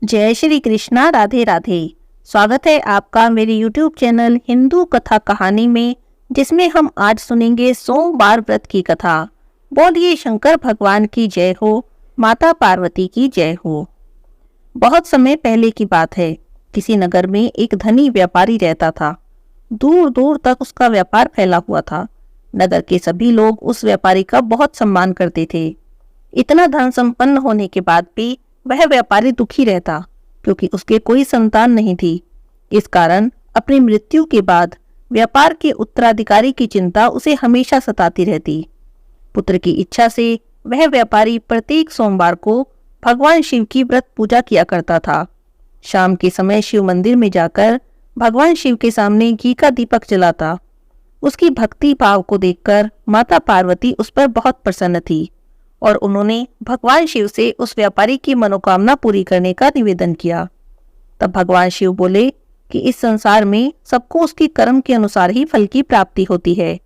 जय श्री कृष्णा। राधे राधे। स्वागत है आपका मेरे YouTube चैनल हिंदू कथा कहानी में, जिसमें हम आज सुनेंगे सोमवार व्रत की कथा। बोलिए शंकर भगवान की जय हो, माता पार्वती की जय हो। बहुत समय पहले की बात है। किसी नगर में एक धनी व्यापारी रहता था। दूर दूर तक उसका व्यापार फैला हुआ था। नगर के सभी लोग उस व्यापारी का बहुत सम्मान करते थे। इतना धन संपन्न होने के बाद भी वह व्यापारी दुखी रहता, क्योंकि उसके कोई संतान नहीं थी। इस कारण अपनी मृत्यु के बाद व्यापार के उत्तराधिकारी की चिंता उसे हमेशा सताती रहती। पुत्र की इच्छा से वह व्यापारी प्रत्येक सोमवार को भगवान शिव की व्रत पूजा किया करता था। शाम के समय शिव मंदिर में जाकर भगवान शिव के सामने घी का दीपक जलाता। उसकी भक्ति भाव को देखकर माता पार्वती उस पर बहुत प्रसन्न थी और उन्होंने भगवान शिव से उस व्यापारी की मनोकामना पूरी करने का निवेदन किया। तब भगवान शिव बोले कि इस संसार में सबको उसकी कर्म के अनुसार ही फल की प्राप्ति होती है।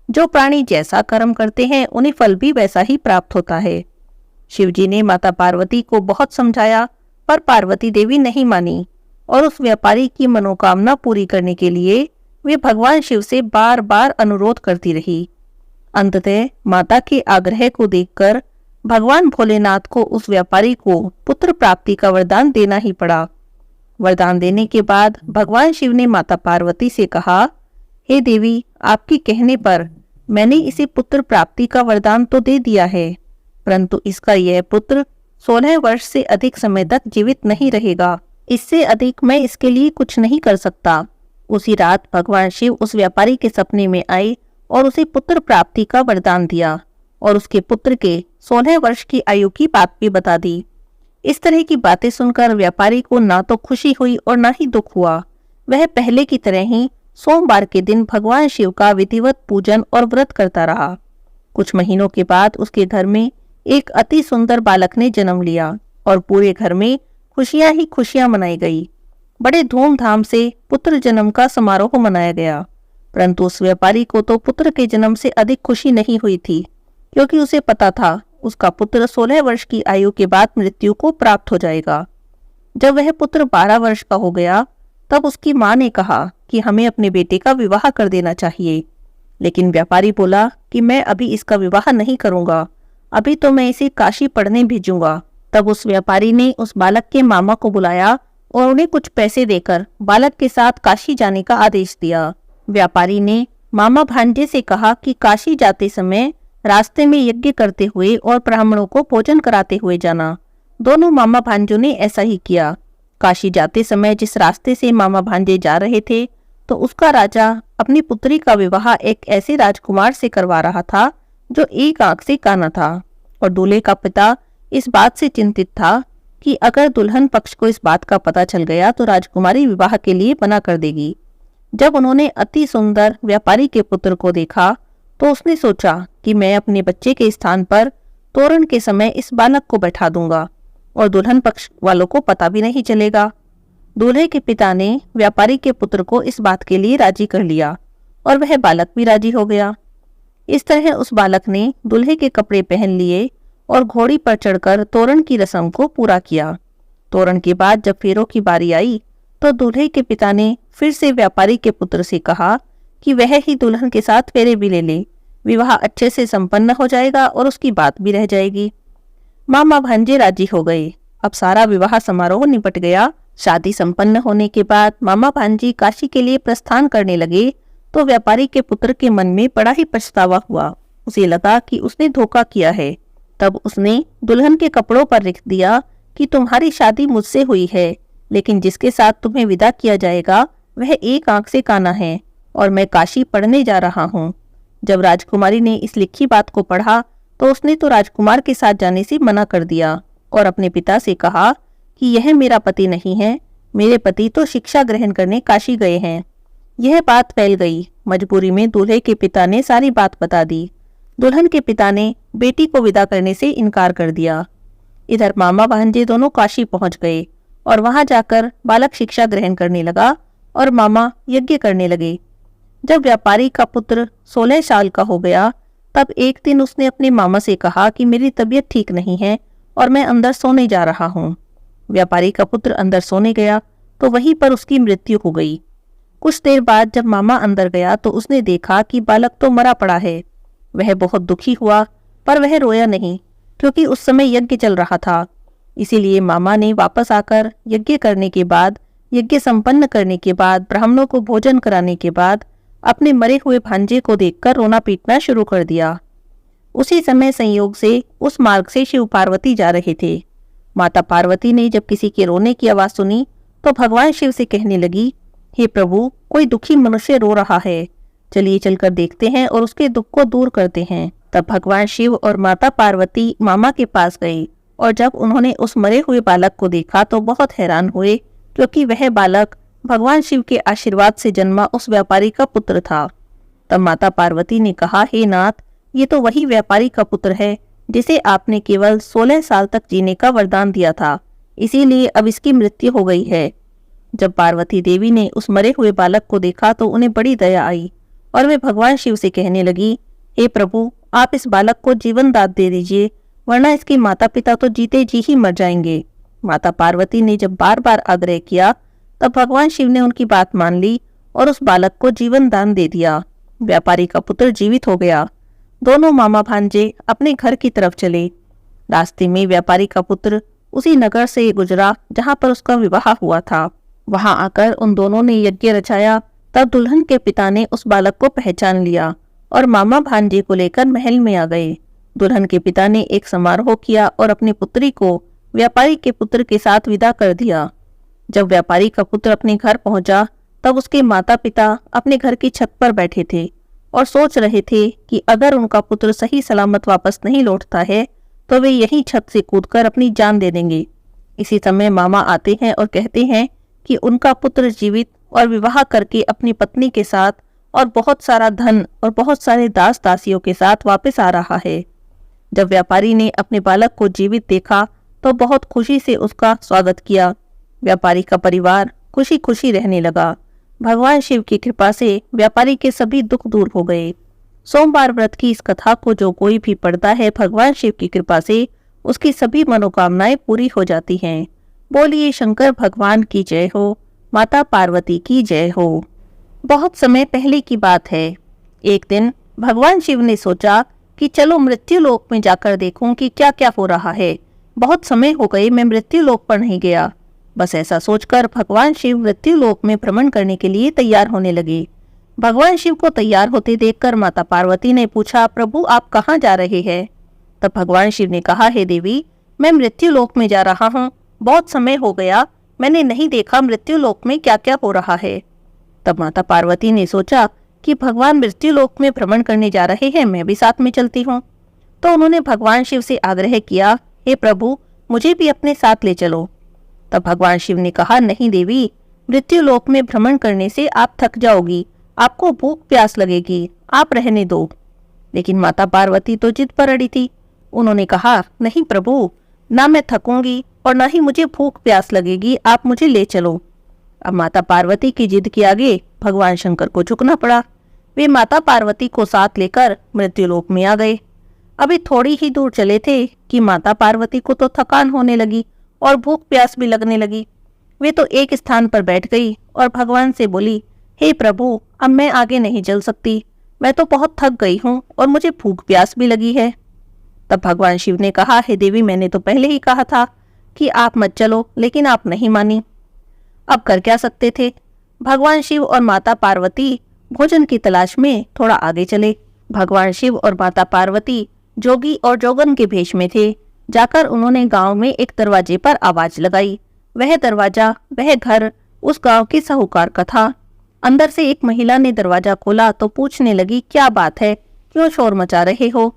जो प्राणी जैसा कर्म करते हैं उन्हें फल भी वैसा ही प्राप्त होता है। शिव जी ने माता पार्वती को बहुत समझाया, पर पार्वती देवी नहीं मानी और उस व्यापारी की मनोकामना पूरी करने के लिए वे भगवान शिव से बार बार अनुरोध करती रही। अंततः माता के आग्रह को देखकर भगवान भोलेनाथ को उस व्यापारी को पुत्र प्राप्ति का वरदान देना ही पड़ा। वरदान देने के बाद भगवान शिव ने माता पार्वती से कहा, हे देवी, आपके कहने पर मैंने इसे पुत्र प्राप्ति का वरदान तो दे दिया है, परंतु इसका यह पुत्र 16 वर्ष से अधिक समय तक जीवित नहीं रहेगा। इससे अधिक मैं इसके लिए कुछ नहीं कर सकता। उसी रात भगवान शिव उस व्यापारी के सपने में आए और उसे पुत्र प्राप्ति का वरदान दिया और उसके पुत्र के 16 वर्ष की आयु की बात भी बता दी। इस तरह की बातें सुनकर व्यापारी को ना तो खुशी हुई और ना ही दुख हुआ। वह पहले की तरह ही सोमवार के दिन भगवान शिव का विधिवत पूजन और व्रत करता रहा। कुछ महीनों के बाद उसके घर में एक अति सुंदर बालक ने जन्म लिया और पूरे घर में खुशियां ही खुशियां मनाई गई। बड़े धूमधाम से पुत्र जन्म का समारोह मनाया गया, परंतु उस व्यापारी को तो पुत्र के जन्म से अधिक खुशी नहीं हुई थी, क्योंकि उसे पता था उसका पुत्र 16 वर्ष की आयु के बाद मृत्यु को प्राप्त हो जाएगा। जब वह पुत्र 12 वर्ष का हो गया, तब उसकी मां ने कहा कि हमें अपने बेटे का विवाह कर देना चाहिए। लेकिन व्यापारी बोला कि मैं अभी इसका विवाह नहीं करूंगा, अभी तो मैं इसे काशी पढ़ने भेजूंगा। तब उस व्यापारी ने उस बालक के मामा को बुलाया और उन्हें कुछ पैसे देकर बालक के साथ काशी जाने का आदेश दिया। व्यापारी ने मामा भांजे से कहा कि काशी जाते समय रास्ते में यज्ञ करते हुए और ब्राह्मणों को भोजन कराते हुए जाना। दोनों मामा भांजों ने ऐसा ही किया। काशी जाते समय जिस रास्ते से मामा भांजे जा रहे थे, तो उसका राजा अपनी पुत्री का विवाह एक ऐसे राजकुमार से करवा रहा था जो एक आंख से काना था, और दूल्हे का पिता इस बात से चिंतित था कि अगर दुल्हन पक्ष को इस बात का पता चल गया तो राजकुमारी विवाह के लिए मना कर देगी। जब उन्होंने अति सुंदर व्यापारी के पुत्र को देखा, तो उसने सोचा कि मैं अपने बच्चे के स्थान पर तोरण के समय इस बालक को बैठा दूंगा और दुल्हन पक्ष वालों को पता भी नहीं चलेगा। दूल्हे के पिता ने व्यापारी के पुत्र को इस बात के लिए राजी कर लिया और वह बालक भी राजी हो गया। इस तरह उस बालक ने दूल्हे के कपड़े पहन लिए और घोड़ी पर चढ़कर तोरण की रस्म को पूरा किया। तोरण के बाद जब फेरों की बारी आई, तो दूल्हे के पिता ने फिर से व्यापारी के पुत्र से कहा कि वह ही दुल्हन के साथ फेरे भी ले ले। विवाह अच्छे से संपन्न हो जाएगा और उसकी बात भी रह जाएगी। मामा भांजे राजी हो गए। अब सारा विवाह समारोह निपट गया। शादी संपन्न होने के बाद मामा भांजी काशी के लिए प्रस्थान करने लगे, तो व्यापारी के पुत्र के मन में बड़ा ही पछतावा हुआ। उसे लगा कि उसने धोखा किया है। तब उसने दुल्हन के कपड़ों पर लिख दिया कि तुम्हारी शादी मुझसे हुई है, लेकिन जिसके साथ तुम्हें विदा किया जाएगा वह एक आंख से काना है और मैं काशी पढ़ने जा रहा हूँ। जब राजकुमारी ने इस लिखी बात को पढ़ा, तो उसने तो राजकुमार के साथ जाने से मना कर दिया और अपने पिता से कहा कि यह मेरा पति नहीं है, मेरे पति तो शिक्षा ग्रहण करने काशी गए हैं। यह बात फैल गई। मजबूरी में दूल्हे के पिता ने सारी बात बता दी। दुल्हन के पिता ने बेटी को विदा करने से इनकार कर दिया। इधर मामा भांजे दोनों काशी पहुंच गए और वहां जाकर बालक शिक्षा ग्रहण करने लगा और मामा यज्ञ करने लगे। जब व्यापारी का पुत्र 16 साल का हो गया, तब एक दिन उसने अपने मामा से कहा कि मेरी तबीयत ठीक नहीं है और मैं अंदर सोने जा रहा हूँ। व्यापारी का पुत्र अंदर सोने गया तो वहीं पर उसकी मृत्यु हो गई। कुछ देर बाद जब मामा अंदर गया तो उसने देखा कि बालक तो मरा पड़ा है। वह बहुत दुखी हुआ, पर वह रोया नहीं, क्योंकि उस समय यज्ञ चल रहा था। इसीलिए मामा ने वापस आकर यज्ञ करने के बाद, यज्ञ संपन्न करने के बाद, ब्राह्मणों को भोजन कराने के बाद अपने मरे हुए भांजे को देखकर रोना पीटना शुरू कर दिया। उसी समय संयोग से उस मार्ग से शिव पार्वती जा रहे थे। माता पार्वती ने जब किसी के रोने की आवाज सुनी तो भगवान शिव से कहने लगी, हे प्रभु, कोई दुखी मनुष्य रो रहा है, चलिए चलकर देखते हैं और उसके दुख को दूर करते हैं। तब भगवान शिव और माता पार्वती मामा के पास गए और जब उन्होंने उस मरे हुए बालक को देखा तो बहुत हैरान हुए, क्योंकि वह बालक भगवान शिव के आशीर्वाद से जन्मा उस व्यापारी का पुत्र था। तब माता पार्वती ने कहा, हे नाथ, ये तो वही व्यापारी का पुत्र है जिसे आपने केवल 16 साल तक जीने का वरदान दिया था, इसीलिए अब इसकी मृत्यु हो गई है। जब पार्वती देवी ने उस मरे हुए बालक को देखा तो उन्हें बड़ी दया आई और वे भगवान शिव से कहने लगी, हे प्रभु, आप इस बालक को जीवन दान दे दीजिए, वरना इसके माता पिता तो जीते जी ही मर जाएंगे। माता पार्वती ने जब बार बार आग्रह किया तब भगवान शिव ने उनकी बात मान ली और उस बालक को जीवन दान दे दिया। व्यापारी का पुत्र जीवित हो गया। दोनों मामा भांजे अपने घर की तरफ चले। रास्ते में व्यापारी का पुत्र उसी नगर से गुजरा जहां पर उसका विवाह हुआ था। वहां आकर उन दोनों ने यज्ञ रचाया। तब दुल्हन के पिता ने उस बालक को पहचान लिया और मामा भांजे को लेकर महल में आ गए। दुल्हन के पिता ने एक समारोह किया और अपनी पुत्री को व्यापारी के पुत्र के साथ विदा कर दिया। जब व्यापारी का पुत्र अपने घर पहुंचा तब उसके माता पिता अपने घर की छत पर बैठे थे और सोच रहे थे कि अगर उनका पुत्र सही सलामत वापस नहीं लौटता है तो वे यहीं छत से कूदकर अपनी जान दे देंगे। इसी समय मामा आते हैं और कहते हैं कि उनका पुत्र जीवित और विवाह करके अपनी पत्नी के साथ और बहुत सारा धन और बहुत सारे दास दासियों के साथ वापस आ रहा है। जब व्यापारी ने अपने बालक को जीवित देखा तो बहुत खुशी से उसका स्वागत किया। व्यापारी का परिवार खुशी खुशी रहने लगा। भगवान शिव की कृपा से व्यापारी के सभी दुख दूर हो गए। सोमवार व्रत की इस कथा को जो कोई भी पढ़ता है, भगवान शिव की कृपा से उसकी सभी मनोकामनाएं पूरी हो जाती हैं। बोलिए शंकर भगवान की जय हो, माता पार्वती की जय हो। बहुत समय पहले की बात है। एक दिन भगवान शिव ने सोचा कि चलो मृत्यु लोक में जाकर देखूं कि क्या क्या हो रहा है। बहुत समय हो गए मैं मृत्यु लोक पर नहीं गया। बस ऐसा सोचकर भगवान शिव मृत्यु लोक में भ्रमण करने के लिए तैयार होने लगे। भगवान शिव को तैयार होते देखकर माता पार्वती ने पूछा, प्रभु आप कहाँ जा रहे हैं? तब भगवान शिव ने कहा, हे देवी, मैं मृत्यु लोक में जा रहा हूँ। बहुत समय हो गया, मैंने नहीं देखा मृत्यु लोक में क्या क्या हो रहा है। तब माता पार्वती ने सोचा कि भगवान मृत्यु लोक में भ्रमण करने जा रहे हैं, मैं भी साथ में चलती हूँ। तो उन्होंने भगवान शिव से आग्रह किया, हे प्रभु, मुझे भी अपने साथ ले चलो। तब भगवान शिव ने कहा, नहीं देवी, मृत्यु लोक में भ्रमण करने से आप थक जाओगी, आपको भूख प्यास लगेगी, आप रहने दो। लेकिन माता पार्वती तो जिद पर अड़ी थी। उन्होंने कहा, नहीं प्रभु, ना मैं थकूंगी और ना ही मुझे भूख प्यास लगेगी, आप मुझे ले चलो। अब माता पार्वती की जिद के आगे भगवान शंकर को झुकना पड़ा। वे माता पार्वती को साथ लेकर मृत्युलोक में आ गए। अभी थोड़ी ही दूर चले थे कि माता पार्वती को तो थकान होने लगी और भूख प्यास भी लगने लगी। वे तो एक स्थान पर बैठ गई और भगवान से बोली, हे प्रभु, अब मैं आगे नहीं चल सकती, मैं तो बहुत थक गई हूँ और मुझे भूख प्यास भी लगी है। तब भगवान शिव ने कहा, हे देवी, मैंने तो पहले ही कहा था कि आप मत चलो, लेकिन आप नहीं मानी। अब कर क्या सकते थे। भगवान शिव और माता पार्वती भोजन की तलाश में थोड़ा आगे चले। भगवान शिव और माता पार्वती जोगी और जोगन के भेष में थे। जाकर उन्होंने गांव में एक दरवाजे पर आवाज लगाई। वह दरवाजा, वह घर उस गांव के साहूकार का था। अंदर से एक महिला ने दरवाजा खोला तो पूछने लगी, क्या बात है, क्यों शोर मचा रहे हो?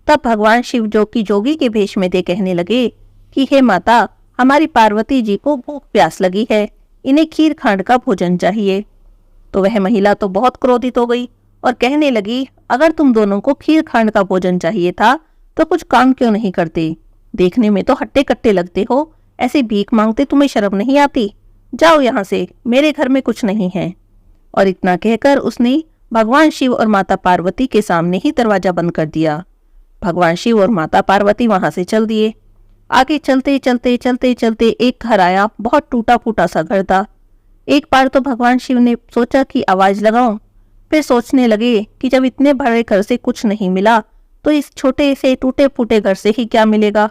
तब भगवान शिव, जो कि जोगी के भेष में थे, कहने लगे कि हे माता, हमारी पार्वती जी को भूख प्यास लगी है, इन्हें खीर खांड का भोजन चाहिए। तो वह महिला तो बहुत क्रोधित हो गई और कहने लगी, अगर तुम दोनों को खीर खांड का भोजन चाहिए था तो कुछ काम क्यों नहीं करते? देखने में तो हट्टे कट्टे लगते हो, ऐसे भीख मांगते तुम्हें शर्म नहीं आती? जाओ यहाँ से, मेरे घर में कुछ नहीं है। और इतना कहकर उसने भगवान शिव और माता पार्वती के सामने ही दरवाजा बंद कर दिया। भगवान शिव और माता पार्वती वहां से चल दिए। आगे चलते चलते चलते चलते एक घर आया। बहुत टूटा फूटा सा घर था। एक बार तो भगवान शिव ने सोचा कि आवाज लगाऊं, फिर सोचने लगे कि जब इतने बड़े घर से कुछ नहीं मिला तो इस छोटे से टूटे फूटे घर से ही क्या मिलेगा।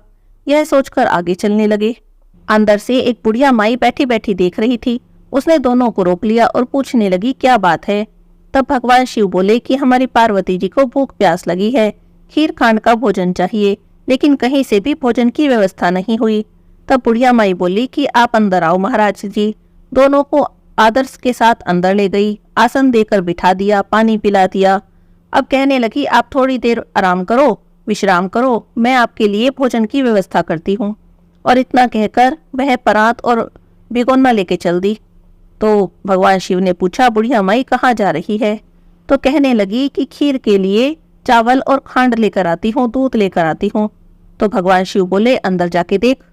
यह सोचकर आगे चलने लगे। अंदर से एक बुढ़िया माई बैठी बैठी देख रही थी। उसने दोनों को रोक लिया और पूछने लगी क्या बात है। तब भगवान शिव बोले कि हमारी पार्वती जी को भूख प्यास लगी है, खीर खांड का भोजन चाहिए, लेकिन कहीं से भी भोजन की व्यवस्था नहीं हुई। तब बुढ़िया माई बोली कि आप अंदर आओ महाराज जी। दोनों को आदर के साथ अंदर ले गई, आसन देकर बिठा दिया, पानी पिला दिया। अब कहने लगी आप थोड़ी देर आराम करो, विश्राम करो, मैं आपके लिए भोजन की व्यवस्था करती हूँ। और इतना कहकर वह परात और भिगोना लेके चल दी। तो भगवान शिव ने पूछा बुढ़िया माई कहाँ जा रही है। तो कहने लगी कि खीर के लिए चावल और खांड लेकर आती हूँ, दूध लेकर आती हूँ। तो भगवान शिव बोले अंदर जाके देख।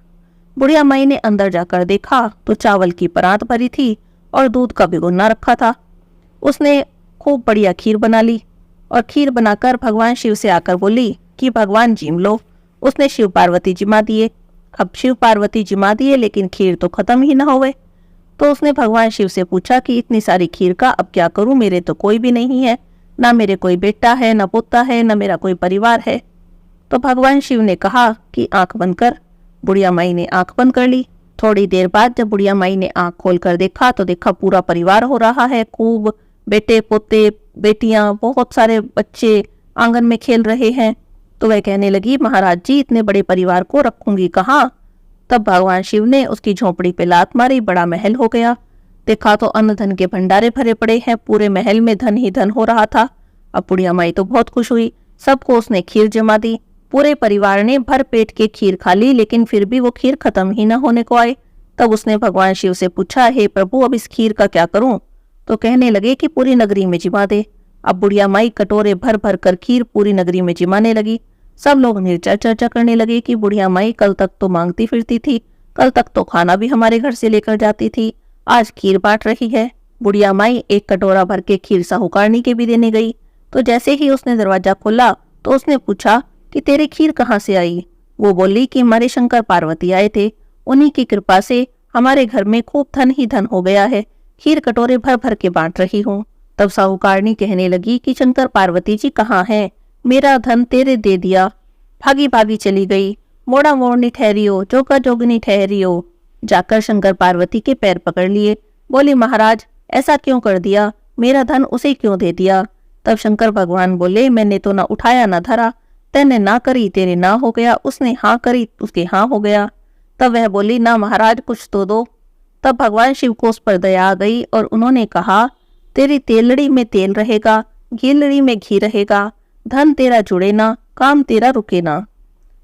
बुढ़िया माई ने अंदर जाकर देखा तो चावल की परात भरी थी और दूध का भिगोना रखा था। उसने खूब बढ़िया खीर बना ली और खीर बनाकर भगवान शिव से आकर बोली कि भगवान जिम लो। उसने शिव पार्वती जिमा दिए। अब शिव पार्वती जिमा दिए लेकिन खीर तो खत्म ही ना होवे। तो उसने भगवान शिव से पूछा कि इतनी सारी खीर का अब क्या करूं, मेरे तो कोई भी नहीं है, ना मेरे कोई बेटा है, ना पोता है, ना मेरा कोई परिवार है। तो भगवान शिव ने कहा कि आंख बंद कर। बुढ़िया माई ने आंख बंद कर ली। थोड़ी देर बाद जब बुढ़िया माई ने आंख खोलकर देखा तो देखा पूरा परिवार हो रहा है, खूब बेटे पोते बेटियां, बहुत सारे बच्चे आंगन में खेल रहे हैं। तो वह कहने लगी महाराज जी इतने बड़े परिवार को रखूंगी कहाँ। तब भगवान शिव ने उसकी झोपड़ी पे लात मारी, बड़ा महल हो गया। देखा तो अन्न धन के भंडारे भरे पड़े हैं, पूरे महल में धन ही धन हो रहा था। अब बुढ़िया माई तो बहुत खुश हुई, सबको उसने खीर जमा दी। पूरे परिवार ने भर पेट के खीर खा ली, लेकिन फिर भी वो खीर खत्म ही न होने को आई। तब उसने भगवान शिव से पूछा हे प्रभु अब इस खीर का क्या करूं। तो कहने लगे कि पूरी नगरी में जिमा दे। अब बुढ़िया माई कटोरे भर भर कर खीर पूरी नगरी में जिमाने लगी। सब लोग निर्चा चर्चा करने लगे कि बुढ़िया माई कल तक तो मांगती फिरती थी, कल तक तो खाना भी हमारे घर से लेकर जाती थी, आज खीर बांट रही है। बुढ़िया माई एक कटोरा भर के खीर साहूकारनी के भी देने गई। तो जैसे ही उसने दरवाजा खोला तो उसने पूछा कि तेरी खीर कहाँ से आई। वो बोली कि हमारे शंकर पार्वती आए थे, उन्हीं की कृपा से हमारे घर में खूब धन ही धन हो गया है, खीर कटोरे भर भर के बांट रही हूँ। तब साहूकारनी कहने लगी कि शंकर पार्वती जी कहाँ हैं, मेरा धन तेरे दे दिया, भागी भागी चली गई, मोड़ा मोड़नी ठहरियो, जोगा जोगनी ठहरियो। जाकर शंकर पार्वती के पैर पकड़ लिए, बोली महाराज ऐसा क्यों कर दिया, मेरा धन उसे क्यों दे दिया। तब शंकर भगवान बोले मैंने तो ना उठाया ना धरा, तैने ना करी तेरे ना हो गया, उसने हाँ करी उसके हाँ हो गया। तब वह बोली ना महाराज कुछ तो दो। तब भगवान शिव को उस पर दया आ गई और उन्होंने कहा तेरी तेलड़ी में तेल रहेगा, घीलड़ी में घी रहेगा, धन तेरा जुड़े ना, काम तेरा रुके ना।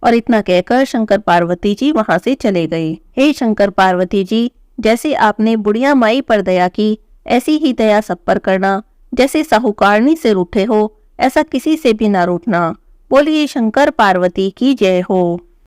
और इतना कहकर शंकर पार्वती जी वहां से चले गए। हे शंकर पार्वती जी, जैसे आपने बुढ़िया माई पर दया की ऐसी ही दया सब पर करना। जैसे साहूकारनी से रूठे हो ऐसा किसी से भी ना रूठना। बोलिए शंकर पार्वती की जय हो।